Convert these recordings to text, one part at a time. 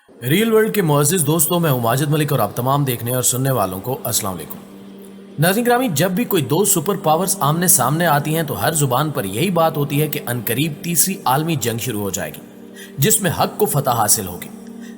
Rail world کے معزز دوستوں، میں ہوں ماجد ملک اور آپ تمام دیکھنے اور سننے والوں کو السلام علیکم۔ ناظرین گرامی، جب بھی کوئی دو سپر پاورز آمنے سامنے آتی ہیں تو ہر زبان پر یہی بات ہوتی ہے کہ عنقریب تیسری عالمی جنگ شروع ہو جائے گی جس میں حق کو فتح حاصل ہوگی۔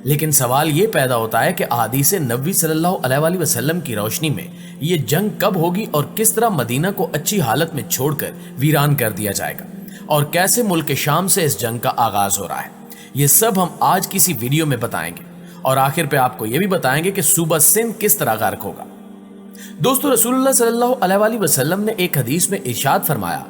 لیکن سوال یہ پیدا ہوتا ہے کہ احادیث نبوی صلی اللہ علیہ وآلہ وسلم کی روشنی میں یہ جنگ کب ہوگی اور کس طرح مدینہ کو اچھی حالت میں چھوڑ کر ویران کر دیا جائے گا، اور کیسے ملک شام سے اس جنگ کا آغاز ہو رہا ہے۔ یہ سب ہم آج کسی ویڈیو میں بتائیں گے، اور آخر پہ آپ کو یہ بھی بتائیں گے کہ صوبہ سندھ کس طرح غرق ہوگا۔ دوستو، رسول اللہ صلی اللہ علیہ وآلہ وسلم نے ایک حدیث میں ارشاد فرمایا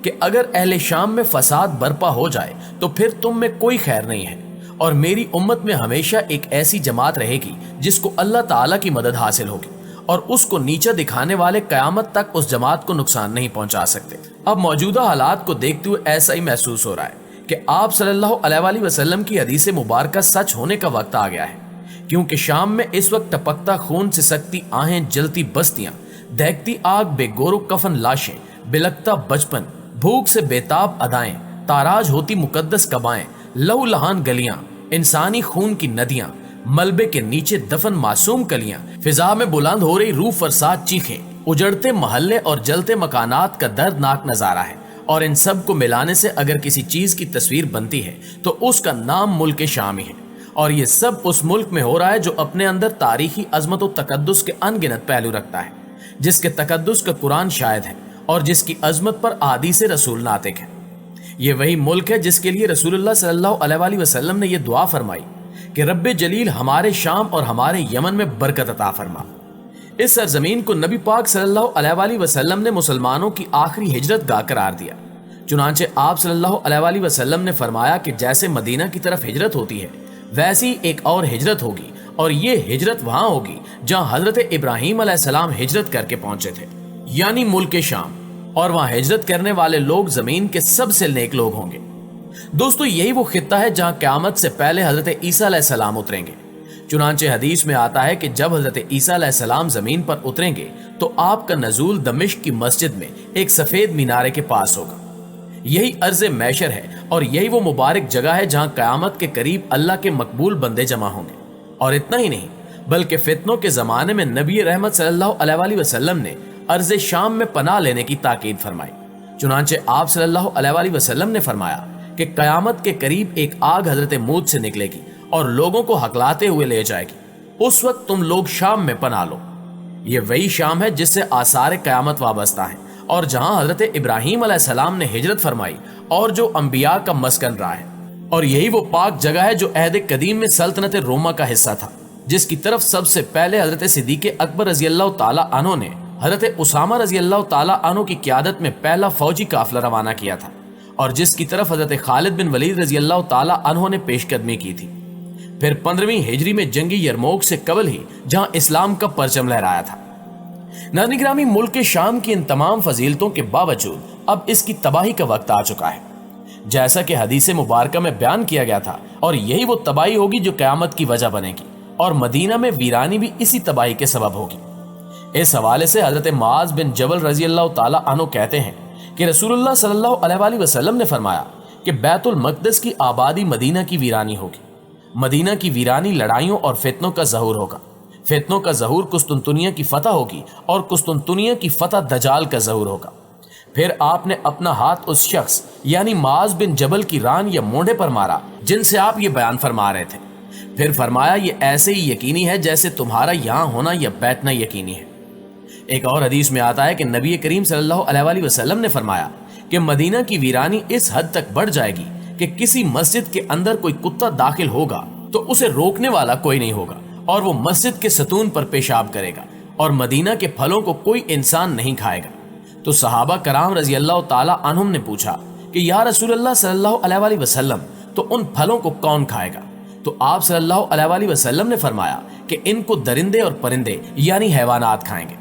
کہ اگر اہل شام میں فساد برپا ہو جائے تو پھر تم میں کوئی خیر نہیں ہے، اور میری امت میں ہمیشہ ایک ایسی جماعت رہے گی جس کو اللہ تعالیٰ کی مدد حاصل ہوگی، اور اس کو نیچا دکھانے والے قیامت تک اس جماعت کو نقصان نہیں پہنچا سکتے۔ اب موجودہ حالات کو دیکھتے ہوئے ایسا ہی محسوس ہو رہا ہے کہ آپ صلی اللہ علیہ وآلہ وسلم کی حدیث مبارکہ سچ ہونے کا وقت آ گیا ہے، کیونکہ شام میں اس وقت ٹپکتا خون سے سکتی آہیں، جلتی بستیاں، دہکتی آگ، بے گور و کفن لاشیں، بلکتا بچپن، بھوک سے بیتاب ادائیں، تاراج ہوتی مقدس قبائیں، لہو لہان گلیاں، انسانی خون کی ندیاں، ملبے کے نیچے دفن معصوم کلیاں، فضا میں بلند ہو رہی روح فرساد چیخیں، اجڑتے محلے اور جلتے مکانات کا دردناک نظارہ ہے۔ اور ان سب کو ملانے سے اگر کسی چیز کی تصویر بنتی ہے تو اس کا نام ملک شام ہی ہے، اور یہ سب اس ملک میں ہو رہا ہے جو اپنے اندر تاریخی عظمت و تقدس کے ان گنت پہلو رکھتا ہے، جس کے تقدس کا قرآن شاہد ہے اور جس کی عظمت پر احادیث رسول ناطق ہے۔ یہ وہی ملک ہے جس کے لیے رسول اللہ صلی اللہ علیہ وآلہ وسلم نے یہ دعا فرمائی کہ رب جلیل ہمارے شام اور ہمارے یمن میں برکت عطا فرما۔ اس سرزمین کو نبی پاک صلی اللہ علیہ وآلہ وسلم نے مسلمانوں کی آخری ہجرت گاہ قرار دیا۔ چنانچہ آپ صلی اللہ علیہ وآلہ وسلم نے فرمایا کہ جیسے مدینہ کی طرف ہجرت ہوتی ہے ویسی ایک اور ہجرت ہوگی، اور یہ ہجرت وہاں ہوگی جہاں حضرت ابراہیم علیہ السلام ہجرت کر کے پہنچے تھے، یعنی ملک شام، اور وہاں ہجرت کرنے والے لوگ زمین کے سب سے نیک لوگ ہوں گے۔ دوستو، یہی وہ خطہ ہے جہاں قیامت سے پہلے حضرت عیسیٰ علیہ السلام اتریں گے۔ چنانچہ حدیث میں آتا ہے کہ جب حضرت عیسیٰ علیہ السلام زمین پر اتریں گے تو آپ کا نزول دمشق کی مسجد میں ایک سفید مینارے کے پاس ہوگا۔ یہی ارض محشر ہے، اور یہی وہ مبارک جگہ ہے جہاں قیامت کے قریب اللہ کے مقبول بندے جمع ہوں گے۔ اور اتنا ہی نہیں بلکہ فتنوں کے زمانے میں نبی رحمت صلی اللہ علیہ وآلہ وسلم نے ارض شام میں پناہ لینے کی تاکید فرمائی۔ چنانچہ آپ صلی اللہ علیہ وآلہ وسلم نے فرمایا کہ قیامت کے قریب ایک آگ حضرت موت سے نکلے گی اور لوگوں کو ہکلاتے ہوئے لے جائے گی، اس وقت تم لوگ شام میں پناہ لو۔ یہ وہی شام ہے جس سے آثار قیامت وابستہ ہیں، اور جہاں حضرت ابراہیم علیہ السلام نے ہجرت فرمائی اور جو انبیاء کا مسکن رہا ہے، اور یہی وہ پاک جگہ ہے جو عہد قدیم میں سلطنت روما کا حصہ تھا، جس کی طرف سب سے پہلے حضرت صدیق اکبر رضی اللہ تعالی عنہ نے حضرت اسامہ رضی اللہ تعالی عنہ کی قیادت میں پہلا فوجی قافلہ روانہ کیا تھا، اور جس کی طرف حضرت خالد بن ولید رضی اللہ تعالی عنہ نے پیش قدمی کی تھی۔ پھر 15ویں ہجری میں جنگی یرموک سے قبل ہی جہاں اسلام کا پرچم لہرایا تھا۔ ناظرین گرامی، ملک شام کی ان تمام فضیلتوں کے باوجود اب اس کی تباہی کا وقت آ چکا ہے، جیسا کہ حدیث مبارکہ میں بیان کیا گیا تھا، اور یہی وہ تباہی ہوگی جو قیامت کی وجہ بنے گی، اور مدینہ میں ویرانی بھی اسی تباہی کے سبب ہوگی۔ اس حوالے سے حضرت معاذ بن جبل رضی اللہ تعالی عنہ کہتے ہیں کہ رسول اللہ صلی اللہ علیہ وآلہ وسلم نے فرمایا کہ بیت المقدس کی آبادی مدینہ کی ویرانی ہوگی۔ مدینہ کی ویرانی لڑائیوں اور فتنوں کا ظہور ہوگا۔ فتنوں کا ظہور قسطنطنیہ کی فتح ہوگی، اور قسطنطنیہ کی فتح دجال کا ظہور ہوگا۔ پھر آپ نے اپنا ہاتھ اس شخص یعنی معاذ بن جبل کی ران یا مونڈے پر مارا جن سے آپ یہ بیان فرما رہے تھے۔ پھر فرمایا یہ ایسے ہی یقینی ہے جیسے تمہارا یہاں ہونا یا بیٹھنا یقینی ہے۔ ایک اور حدیث میں آتا ہے کہ نبی کریم صلی اللہ علیہ وآلہ وسلم نے فرمایا کہ مدینہ کی ویرانی اس حد تک بڑھ جائے گی کہ کسی مسجد کے اندر کوئی کتا داخل ہوگا تو اسے روکنے والا کوئی نہیں ہوگا، اور وہ مسجد کے ستون پر پیشاب کرے گا، اور مدینہ کے پھلوں کو کوئی انسان نہیں کھائے گا۔ تو صحابہ کرام رضی اللہ تعالی عنہم نے پوچھا کہ یا رسول اللہ صلی اللہ علیہ وآلہ وسلم، تو ان پھلوں کو کون کھائے گا؟ تو آپ صلی اللہ علیہ وآلہ وسلم نے فرمایا کہ ان کو درندے اور پرندے یعنی حیوانات کھائیں گے۔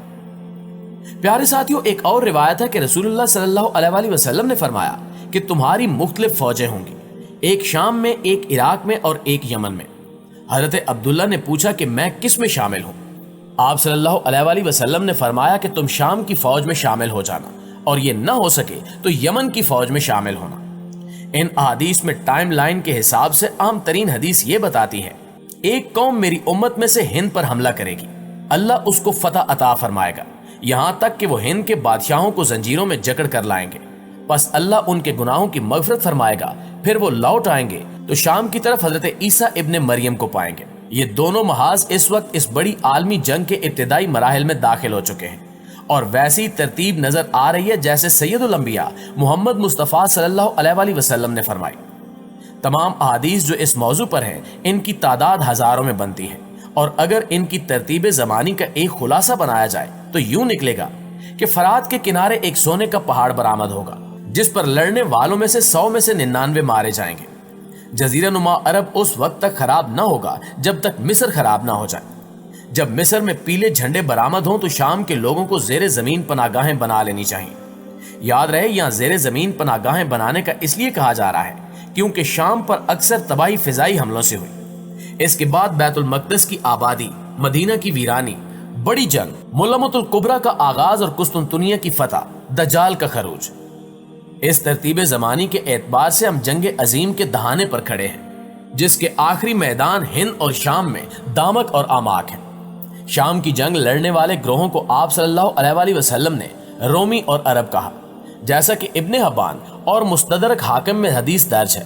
پیارے ساتھیوں، ایک اور روایت ہے کہ رسول اللہ صلی اللہ علیہ وآلہ وسلم نے فرمایا کہ تمہاری مختلف فوجیں ہوں گی، ایک شام میں، ایک عراق میں، اور ایک یمن میں۔ حضرت عبداللہ نے پوچھا کہ میں کس میں شامل ہوں؟ آپ صلی اللہ علیہ وآلہ وسلم نے فرمایا کہ تم شام کی فوج میں شامل ہو جانا، اور یہ نہ ہو سکے تو یمن کی فوج میں شامل ہونا۔ ان احادیث میں ٹائم لائن کے حساب سے عام ترین حدیث یہ بتاتی ہے ایک قوم میری امت میں سے ہند پر حملہ کرے گی، اللہ اس کو فتح عطا فرمائے گا، یہاں تک کہ وہ ہند کے بادشاہوں کو زنجیروں میں جکڑ کر لائیں گے، پس اللہ ان کے گناہوں کی مغفرت فرمائے گا، پھر وہ لوٹ آئیں گے تو شام کی طرف حضرت عیسیٰ ابن مریم کو پائیں گے۔ یہ دونوں محاذ اس وقت اس بڑی عالمی جنگ کے ابتدائی مراحل میں داخل ہو چکے ہیں، اور ویسی ترتیب نظر آ رہی ہے جیسے سید الانبیاء محمد مصطفیٰ صلی اللہ علیہ وآلہ وسلم نے فرمائی۔ تمام احادیث جو اس موضوع پر ہیں ان کی تعداد ہزاروں میں بنتی ہے، اور اگر ان کی ترتیب زمانی کا ایک خلاصہ بنایا جائے تو یوں نکلے گا کہ فرات کے کنارے ایک سونے کا پہاڑ برآمد ہوگا جس پر لڑنے والوں میں سے 100 میں سے 99 مارے جائیں گے۔ جزیرہ نما عرب اس وقت تک خراب نہ ہوگا جب تک مصر خراب نہ ہو جائے۔ جب مصر میں پیلے جھنڈے برآمد ہوں تو شام کے لوگوں کو زیر زمین پناہ گاہیں بنا لینی چاہیے۔ یاد رہے یہاں زیر زمین پناہ گاہیں بنانے کا اس لیے کہا جا رہا ہے کیونکہ شام پر اکثر تباہی فضائی حملوں سے ہوئی۔ اس کے بعد بیت المقدس کی آبادی، مدینہ کی ویرانی، بڑی جنگ، ملمت الکبریٰ کا آغاز اور قسطنطنیہ کی فتح، دجال کا خروج۔ اس ترتیب زمانی کے اعتبار سے ہم جنگ عظیم کے دہانے پر کھڑے ہیں جس کے آخری میدان ہند اور شام میں دامک اور آماک ہے۔ شام کی جنگ لڑنے والے گروہوں کو آپ صلی اللہ علیہ وآلہ وسلم نے رومی اور عرب کہا، جیسا کہ ابن حبان اور مستدرک حاکم میں حدیث درج ہے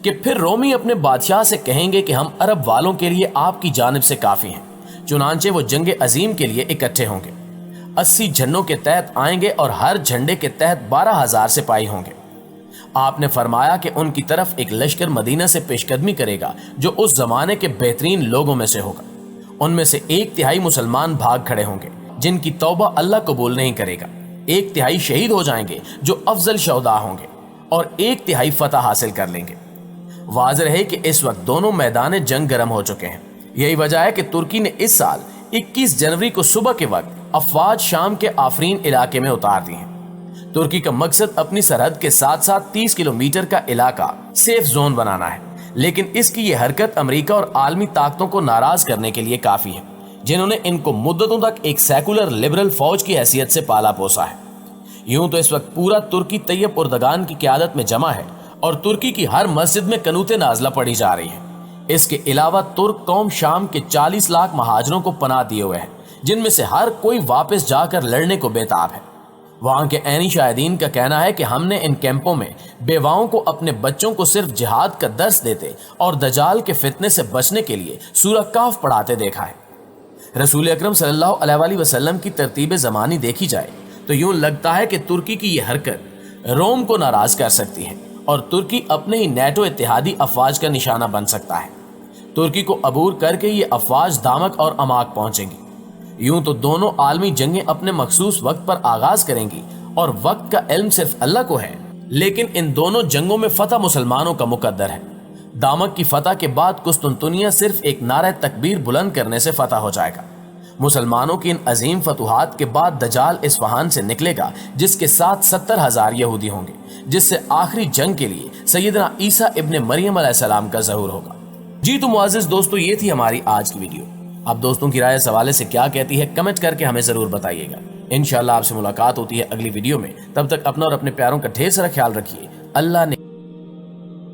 کہ پھر رومی اپنے بادشاہ سے کہیں گے کہ ہم عرب والوں کے لیے آپ کی جانب سے کافی ہیں، چنانچہ وہ جنگ عظیم کے لیے اکٹھے ہوں گے، 80 جھنڈوں کے تحت آئیں گے اور ہر جھنڈے کے تحت 12,000 سپاہی ہوں گے۔ آپ نے فرمایا کہ ان کی طرف ایک لشکر مدینہ سے پیش قدمی کرے گا جو اس زمانے کے بہترین لوگوں میں سے ہوگا، ان میں سے 1/3 مسلمان بھاگ کھڑے ہوں گے جن کی توبہ اللہ قبول نہیں کرے گا، 1/3 شہید ہو جائیں گے جو افضل شہداء ہوں گے، اور 1/3 فتح حاصل کر لیں گے۔ واضح ہے کہ اس وقت دونوں میدان جنگ گرم ہو چکے ہیں۔ یہی وجہ ہے کہ ترکی نے اس سال 21 جنوری کو صبح کے وقت افواج شام کے آفرین علاقے میں اتار دی ہیں۔ ترکی کا مقصد اپنی سرحد کے ساتھ ساتھ 30 کلومیٹر کا علاقہ سیف زون بنانا ہے، لیکن اس کی یہ حرکت امریکہ اور عالمی طاقتوں کو ناراض کرنے کے لیے کافی ہے جنہوں نے ان کو مدتوں تک ایک سیکولر لبرل فوج کی حیثیت سے پالا پوسا ہے۔ یوں تو اس وقت پورا ترکی طیب اردگان کی قیادت میں جمع ہے اور ترکی کی ہر مسجد میں قنوت نازلہ پڑھی جا رہی ہے۔ اس کے علاوہ ترک قوم شام کے 40 لاکھ مہاجروں کو پناہ دیے ہوئے ہے جن میں سے ہر کوئی واپس جا کر لڑنے کو بےتاب ہے۔ وہاں کے عینی شاہدین کا کہنا ہے کہ ہم نے ان کیمپوں میں بیواؤں کو اپنے بچوں کو صرف جہاد کا درس دیتے اور دجال کے فتنے سے بچنے کے لیے سورہ کہف پڑھاتے دیکھا ہے۔ رسول اکرم صلی اللہ علیہ وآلہ وسلم کی ترتیب زمانی دیکھی جائے تو یوں لگتا ہے کہ ترکی کی یہ حرکت روم کو ناراض کر سکتی ہے اور ترکی اپنے ہی نیٹو اتحادی افواج کا نشانہ بن سکتا ہے۔ ترکی کو عبور کر کے یہ افواج دامک اور اماک پہنچیں گی۔ یوں تو دونوں عالمی جنگیں اپنے مخصوص وقت پر آغاز کریں گی اور وقت کا علم صرف اللہ کو ہے، لیکن ان دونوں جنگوں میں فتح مسلمانوں کا مقدر ہے۔ دامک کی فتح کے بعد قسطنطنیہ صرف ایک نعرہ تکبیر بلند کرنے سے فتح ہو جائے گا۔ مسلمانوں کی ان عظیم فتوحات کے بعد دجال اصفہان سے نکلے گا جس کے ساتھ 70,000 یہودی ہوں گے، جس سے آخری جنگ کے لیے سیدنا عیسیٰ ابن مریم علیہ السلام کا ظہور ہوگا۔ جی تو معزز دوستو، یہ تھی ہماری آج کی ویڈیو۔ آپ دوستوں کی رائے اس حوالے سے کیا کہتی ہے کمنٹ کر کے ہمیں ضرور بتائیے گا۔ انشاءاللہ آپ سے ملاقات ہوتی ہے اگلی ویڈیو میں، تب تک اپنا اور اپنے پیاروں کا ڈھیر سارا خیال رکھیے۔ اللہ نے